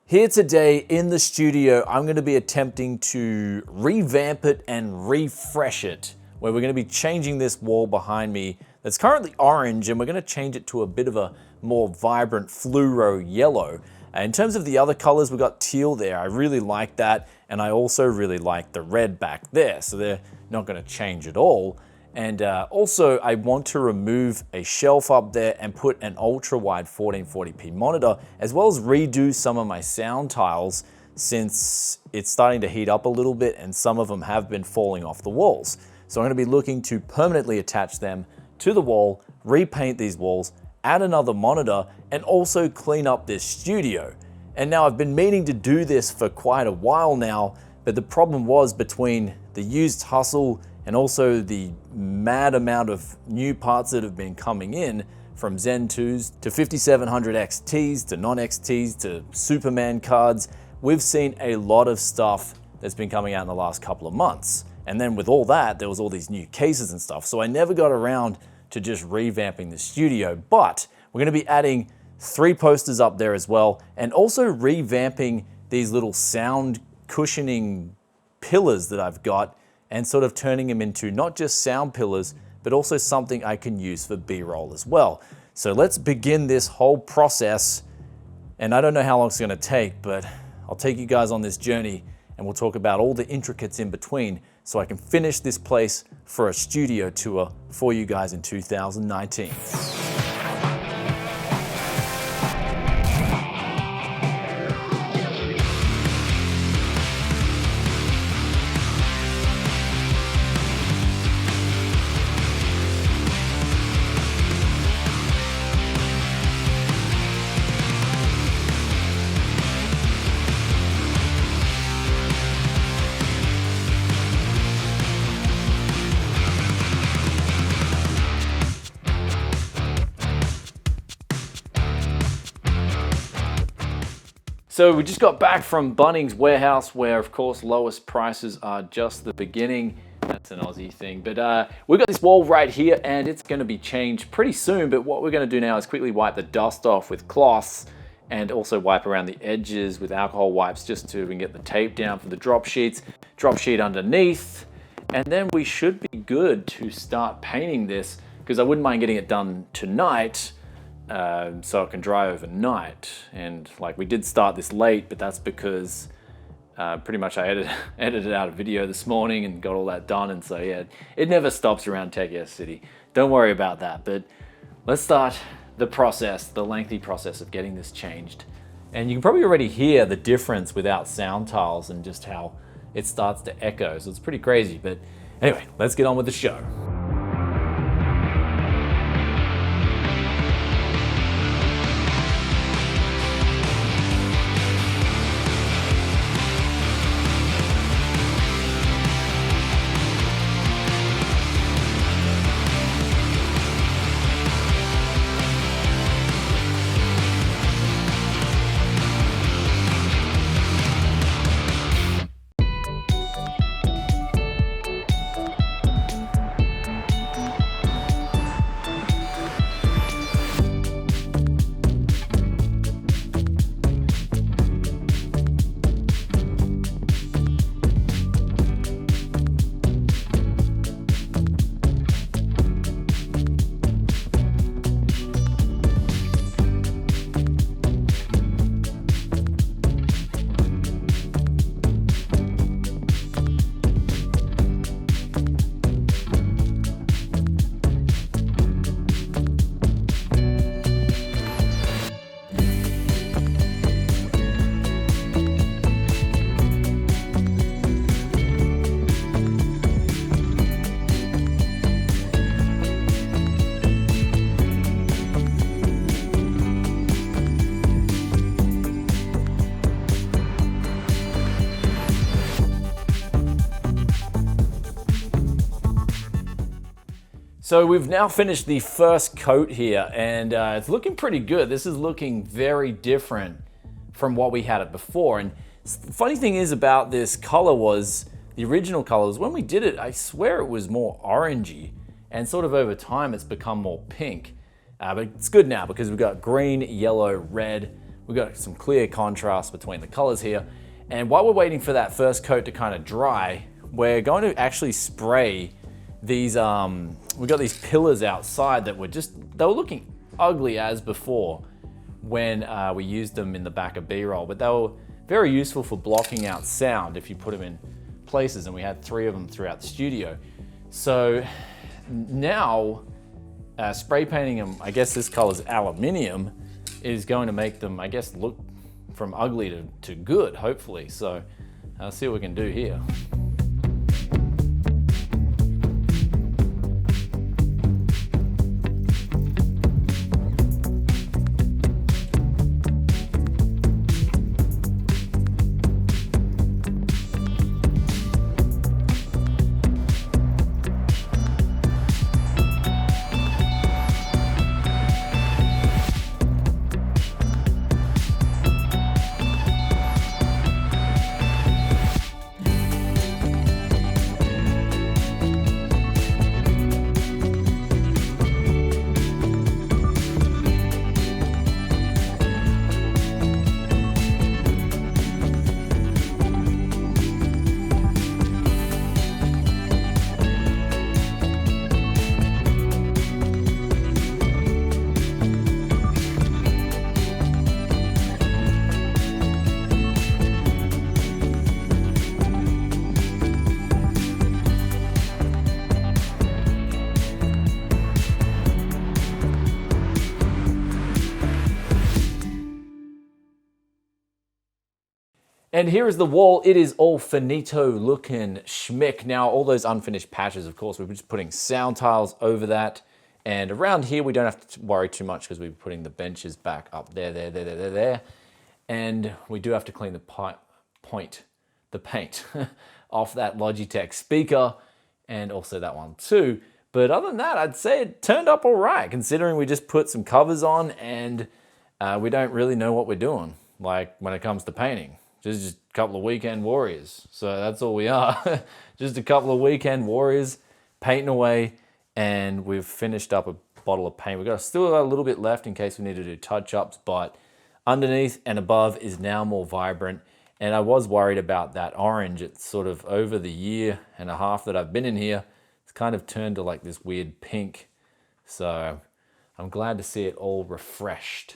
Here today in the studio, I'm going to be attempting to revamp it and refresh it, where we're going to be changing this wall behind me that's currently orange, and we're going to change it to a bit of a more vibrant fluoro yellow. In terms of the other colors, we've got teal there. I really like that, and I also really like the red back there, so they're not going to change at all. And also, I want to remove a shelf up there and put an ultra-wide 1440p monitor, as well as redo some of my sound tiles, since it's starting to heat up a little bit and some of them have been falling off the walls. So I'm going to be looking to permanently attach them to the wall, repaint these walls, add another monitor, and also clean up this studio. And now I've been meaning to do this for quite a while now, but the problem was between the used hustle and also the mad amount of new parts that have been coming in, from Zen 2s to 5700 XTs to non-XTs to Superman cards. We've seen a lot of stuff that's been coming out in the last couple of months. And then with all that, there was all these new cases and stuff. So I never got around to just revamping the studio, but we're gonna be adding 3 posters up there as well, and also revamping these little sound cushioning pillars that I've got, and sort of turning them into not just sound pillars, but also something I can use for B-roll as well. So let's begin this whole process. And I don't know how long it's gonna take, but I'll take you guys on this journey and we'll talk about all the intricates in between so I can finish this place for a studio tour for you guys in 2019. So we just got back from Bunnings Warehouse, where of course lowest prices are just the beginning. That's an Aussie thing. But we've got this wall right here and it's gonna be changed pretty soon. But what we're gonna do now is quickly wipe the dust off with cloths and also wipe around the edges with alcohol wipes, just so we can get the tape down for the drop sheets, drop sheet underneath. And then we should be good to start painting this, because I wouldn't mind getting it done tonight. So it can dry overnight. And like, we did start this late, but that's because pretty much I edited out a video this morning and got all that done. And so yeah, it never stops around Tech Yes City. Don't worry about that. But let's start the process, the lengthy process of getting this changed. And you can probably already hear the difference without sound tiles and just how it starts to echo. So it's pretty crazy. But anyway, let's get on with the show. So we've now finished the first coat here, and it's looking pretty good. This is looking very different from what we had it before. And the funny thing is about this color was, the original colors, when we did it, I swear it was more orangey, and sort of over time it's become more pink. But it's good now because we've got green, yellow, red, we've got some clear contrast between the colors here. And while we're waiting for that first coat to kind of dry, we're going to actually spray these, we've got these pillars outside that they were looking ugly as before when we used them in the back of B-roll, but they were very useful for blocking out sound if you put them in places, and we had 3 of them throughout the studio. So now spray painting them, I guess this color's aluminium, is going to make them, I guess, look from ugly to good, hopefully. So I'll see what we can do here. And here is the wall. It is all finito looking schmick. Now, all those unfinished patches, of course, we're just putting sound tiles over that. And around here, we don't have to worry too much because we're putting the benches back up there. And we do have to clean the paint off that Logitech speaker, and also that one too. But other than that, I'd say it turned up all right, considering we just put some covers on and we don't really know what we're doing, like when it comes to painting. Just a couple of weekend warriors. So that's all we are. Just a couple of weekend warriors painting away, and we've finished up a bottle of paint. We've got still a little bit left in case we need to do touch-ups, but underneath and above is now more vibrant. And I was worried about that orange. It's sort of over the year and a half that I've been in here, it's kind of turned to like this weird pink. So I'm glad to see it all refreshed.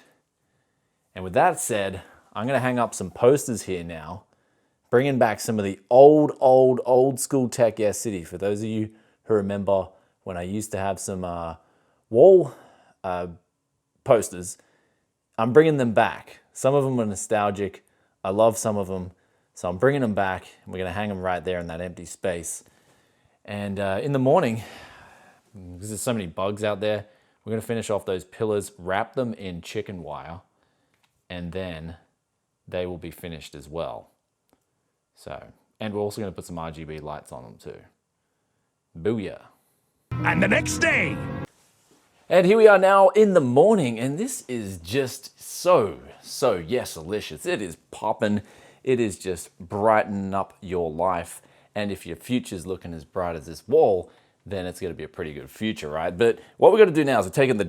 And with that said, I'm gonna hang up some posters here now, bringing back some of the old school tech Yes City. For those of you who remember when I used to have some wall posters, I'm bringing them back. Some of them are nostalgic. I love some of them, so I'm bringing them back. We're gonna hang them right there in that empty space. And in the morning, because there's so many bugs out there, we're gonna finish off those pillars, wrap them in chicken wire, and then they will be finished as well. So, and we're also going to put some RGB lights on them too. Booyah. And the next day. And here we are now in the morning, and this is just so yesalicious. It is popping. It is just brightening up your life. And if your future's looking as bright as this wall, then it's going to be a pretty good future, right? But what we're going to do now is we're taking the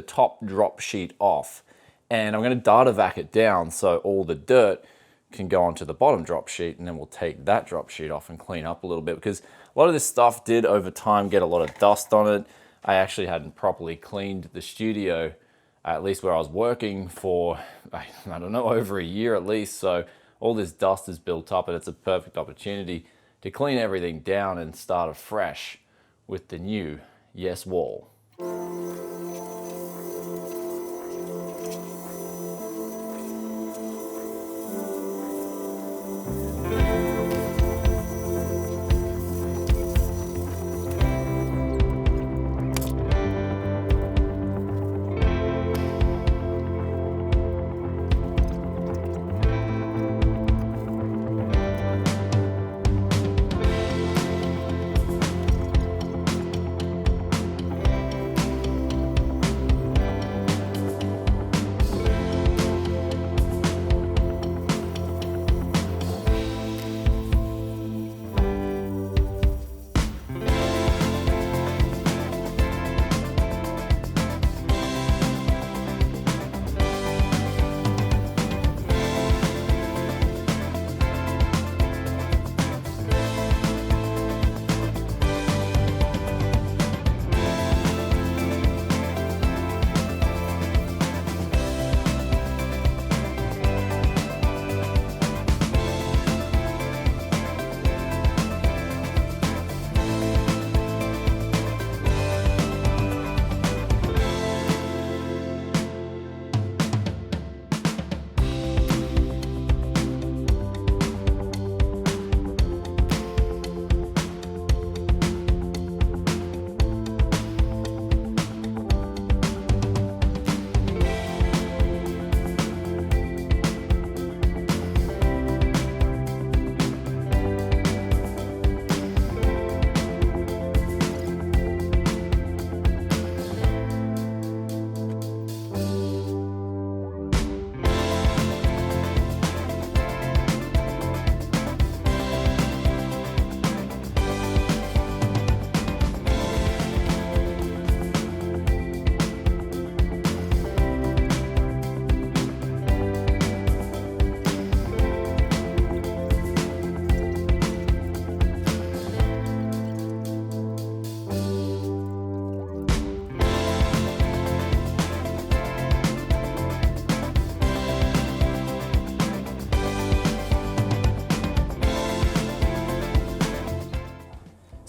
top drop sheet off. And I'm going to data vac it down so all the dirt can go onto the bottom drop sheet, and then we'll take that drop sheet off and clean up a little bit, because a lot of this stuff did over time get a lot of dust on it. I actually hadn't properly cleaned the studio, at least where I was working, for, I don't know, over a year at least. So all this dust is built up, and it's a perfect opportunity to clean everything down and start afresh with the new Yes wall.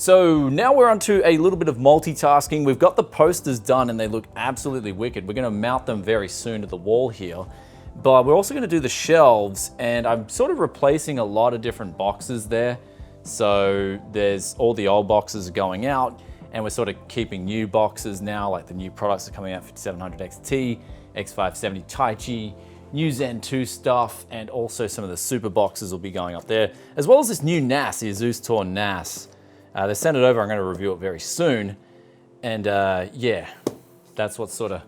So now we're onto a little bit of multitasking. We've got the posters done and they look absolutely wicked. We're gonna mount them very soon to the wall here. But we're also gonna do the shelves, and I'm sort of replacing a lot of different boxes there. So there's all the old boxes are going out, and we're sort of keeping new boxes now, like the new products are coming out, 5700 XT, X570 Taichi, new Zen 2 stuff, and also some of the super boxes will be going up there, as well as this new NAS, the Asus Tour NAS. They sent it over, I'm gonna review it very soon. And yeah, that's what's sort of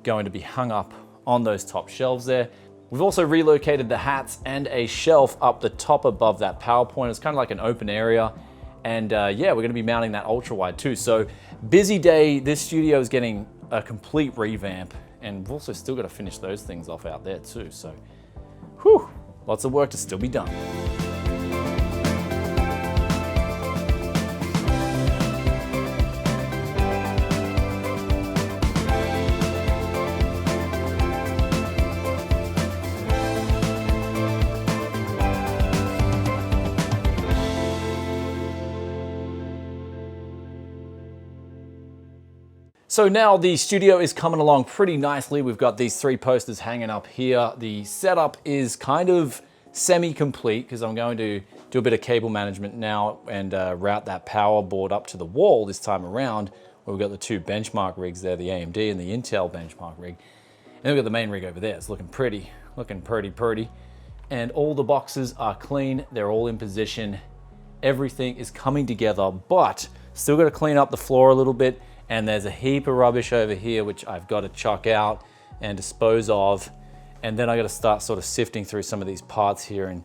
going to be hung up on those top shelves there. We've also relocated the hats and a shelf up the top above that PowerPoint. It's kind of like an open area. And yeah, we're gonna be mounting that ultra wide too. So busy day, this studio is getting a complete revamp, and we've also still gotta finish those things off out there too. So, whew, lots of work to still be done. So now the studio is coming along pretty nicely. We've got these 3 posters hanging up here. The setup is kind of semi-complete because I'm going to do a bit of cable management now and route that power board up to the wall this time around, where we've got the 2 benchmark rigs there, the AMD and the Intel benchmark rig. And then we've got the main rig over there. It's looking pretty. And all the boxes are clean. They're all in position. Everything is coming together, but still got to clean up the floor a little bit. And there's a heap of rubbish over here, which I've got to chuck out and dispose of. And then I got to start sort of sifting through some of these parts here and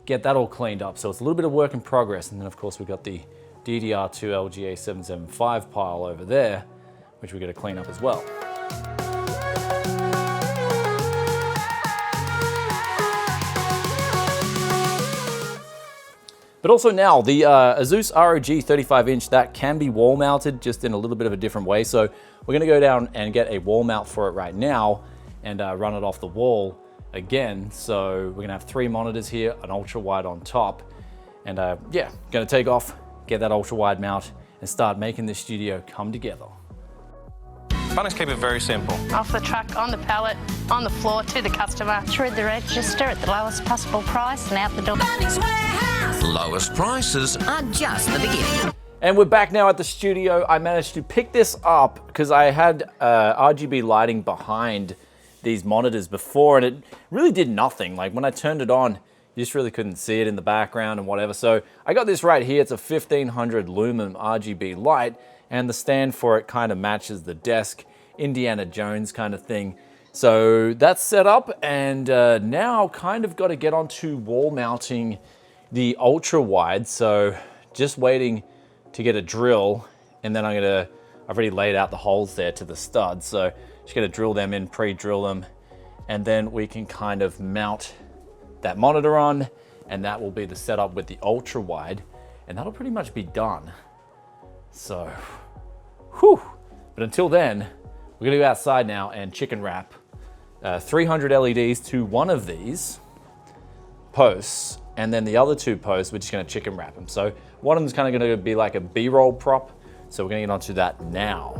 get that all cleaned up. So it's a little bit of work in progress. And then of course we've got the DDR2 LGA 775 pile over there, which we got to clean up as well. But also now, the Asus ROG 35-inch, that can be wall mounted, just in a little bit of a different way. So we're gonna go down and get a wall mount for it right now and run it off the wall again. So we're gonna have 3 monitors here, an ultra wide on top. And yeah, gonna take off, get that ultra wide mount and start making this studio come together. Bunnings keep it very simple. Off the truck, on the pallet, on the floor, to the customer. Through the register at the lowest possible price and out the door. Lowest prices are just the beginning. And we're back now at the studio. I managed to pick this up because I had RGB lighting behind these monitors before, and it really did nothing. Like when I turned it on, you just really couldn't see it in the background and whatever. So I got this right here. It's a 1500 lumen RGB light, and the stand for it kind of matches the desk, Indiana Jones kind of thing. So that's set up, and now kind of got to get onto wall mounting the ultra wide. So just waiting to get a drill, and then I've already laid out the holes there to the studs. So just gonna drill them in, pre-drill them, and then we can kind of mount that monitor on, and that will be the setup with the ultra wide, and that'll pretty much be done. So, whew. But until then, we're gonna go outside now and chicken wrap 300 LEDs to one of these posts, and then the other 2 posts, we're just gonna chicken wrap them. So one of them's kind of gonna be like a B-roll prop. So we're gonna get onto that now.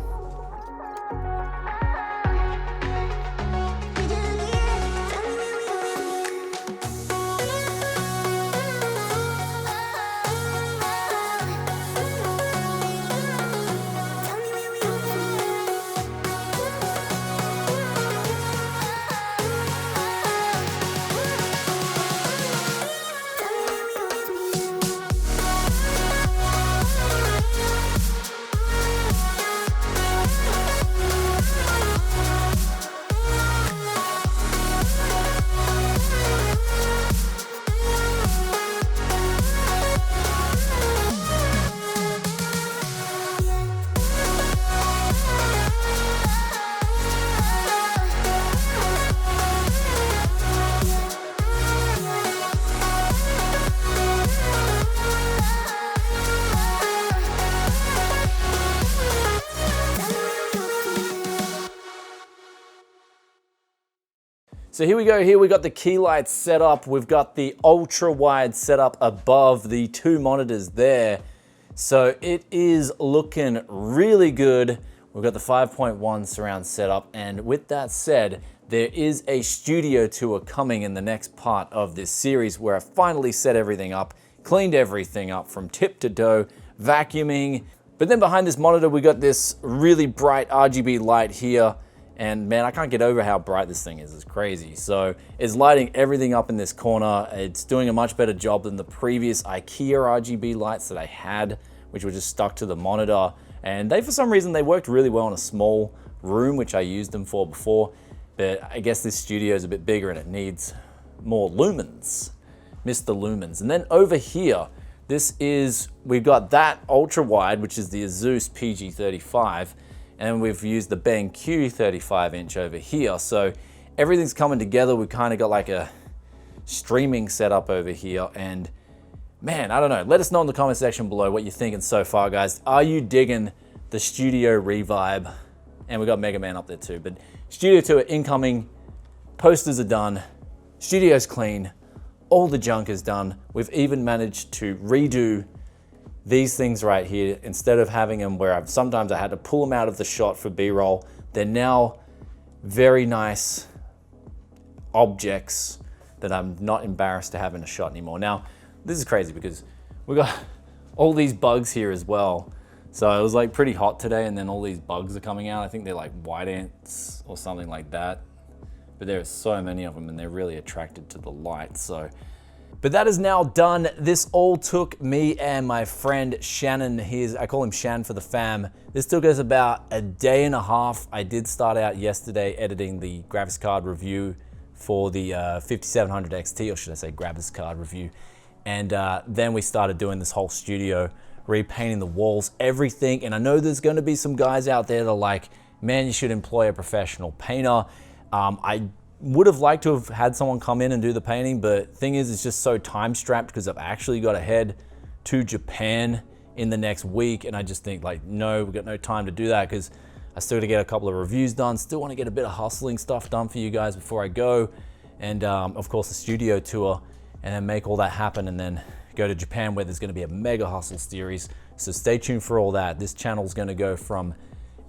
So here we go, here we got the key lights set up. We've got the ultra wide set up above the 2 monitors there. So it is looking really good. We've got the 5.1 surround setup, and with that said, there is a studio tour coming in the next part of this series where I finally set everything up, cleaned everything up from tip to toe, vacuuming. But then behind this monitor, we got this really bright RGB light here. And man, I can't get over how bright this thing is. It's crazy. So it's lighting everything up in this corner. It's doing a much better job than the previous IKEA RGB lights that I had, which were just stuck to the monitor. And they, for some reason, they worked really well in a small room, which I used them for before. But I guess this studio is a bit bigger and it needs more lumens. Mr. Lumens. And then over here, we've got that ultra wide, which is the Asus PG35. And we've used the BenQ 35-inch over here. So everything's coming together. We kind of got like a streaming setup over here. And man, I don't know. Let us know in the comment section below what you're thinking so far, guys. Are you digging the studio revibe? And we got Mega Man up there too. But studio tour incoming. Posters are done. Studio's clean. All the junk is done. We've even managed to redo these things right here. Instead of having them where sometimes I had to pull them out of the shot for B-roll, they're now very nice objects that I'm not embarrassed to have in a shot anymore. Now, this is crazy because we got all these bugs here as well. So it was like pretty hot today, and then all these bugs are coming out. I think they're like white ants or something like that. But there are so many of them and they're really attracted to the light. But that is now done. This all took me and my friend Shannon. I call him Shan for the fam. This took us about a day and a half. I did start out yesterday editing the graphics card review for the 5700 XT, or should I say graphics card review. And then we started doing this whole studio, repainting the walls, everything. And I know there's gonna be some guys out there that are like, man, you should employ a professional painter. I would have liked to have had someone come in and do the painting, but thing is, it's just so time strapped because I've actually got to head to Japan in the next week. And I just think like, no, we've got no time to do that because I still got to get a couple of reviews done. Still want to get a bit of hustling stuff done for you guys before I go. And of course the studio tour, and then make all that happen and then go to Japan where there's going to be a mega hustle series. So stay tuned for all that. This channel is going to go from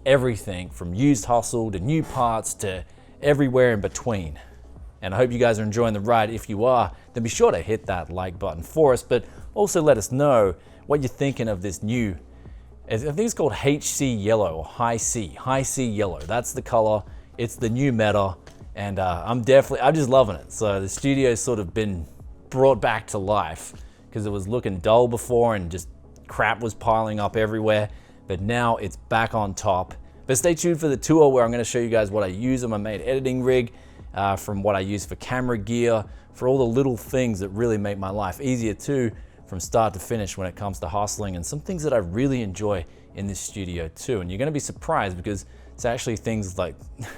everything from used hustle to new parts to everywhere in between. And I hope you guys are enjoying the ride. If you are, then be sure to hit that like button for us, but also let us know what you're thinking of this new, I think it's called HC Yellow or High C Yellow. That's the color. It's the new meta, and I'm just loving it. So the studio's sort of been brought back to life because it was looking dull before and just crap was piling up everywhere, but now it's back on top. But stay tuned for the tour where I'm going to show you guys what I use on my main editing rig, from what I use for camera gear, for all the little things that really make my life easier too, from start to finish when it comes to hustling, and some things that I really enjoy in this studio too. And you're going to be surprised because it's actually things like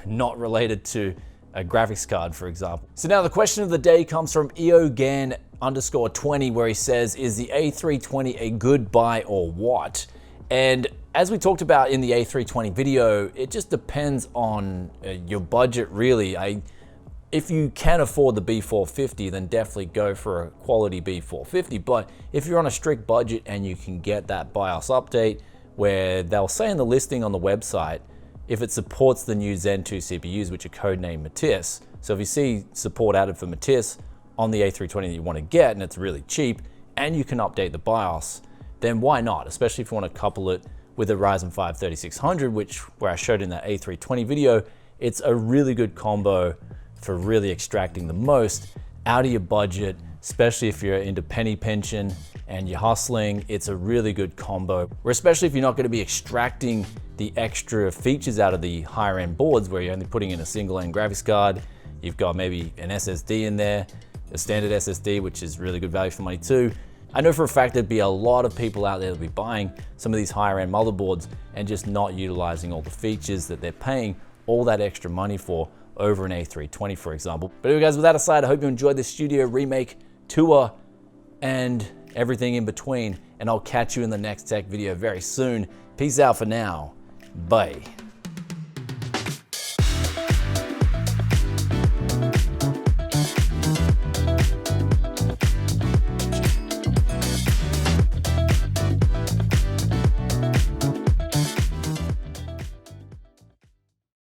not related to a graphics card, for example. So now the question of the day comes from eogan_20, where he says, is the A320 a good buy or what? And as we talked about in the A320 video, it just depends on your budget, really. If you can afford the B450, then definitely go for a quality B450. But if you're on a strict budget and you can get that BIOS update, where they'll say in the listing on the website, if it supports the new Zen 2 CPUs, which are codenamed Matisse. So if you see support added for Matisse on the A320 that you want to get, and it's really cheap, and you can update the BIOS, then why not? Especially if you want to couple it with a Ryzen 5 3600, where I showed in that A320 video. It's a really good combo for really extracting the most out of your budget, especially if you're into penny pinching and you're hustling. It's a really good combo, where especially if you're not going to be extracting the extra features out of the higher end boards, where you're only putting in a single end graphics card, you've got maybe an SSD in there, a standard SSD, which is really good value for money too. I know for a fact there'd be a lot of people out there that'll be buying some of these higher end motherboards and just not utilizing all the features that they're paying all that extra money for over an A320, for example. But anyway, guys, with that aside, I hope you enjoyed this studio remake tour and everything in between, and I'll catch you in the next tech video very soon. Peace out for now. Bye.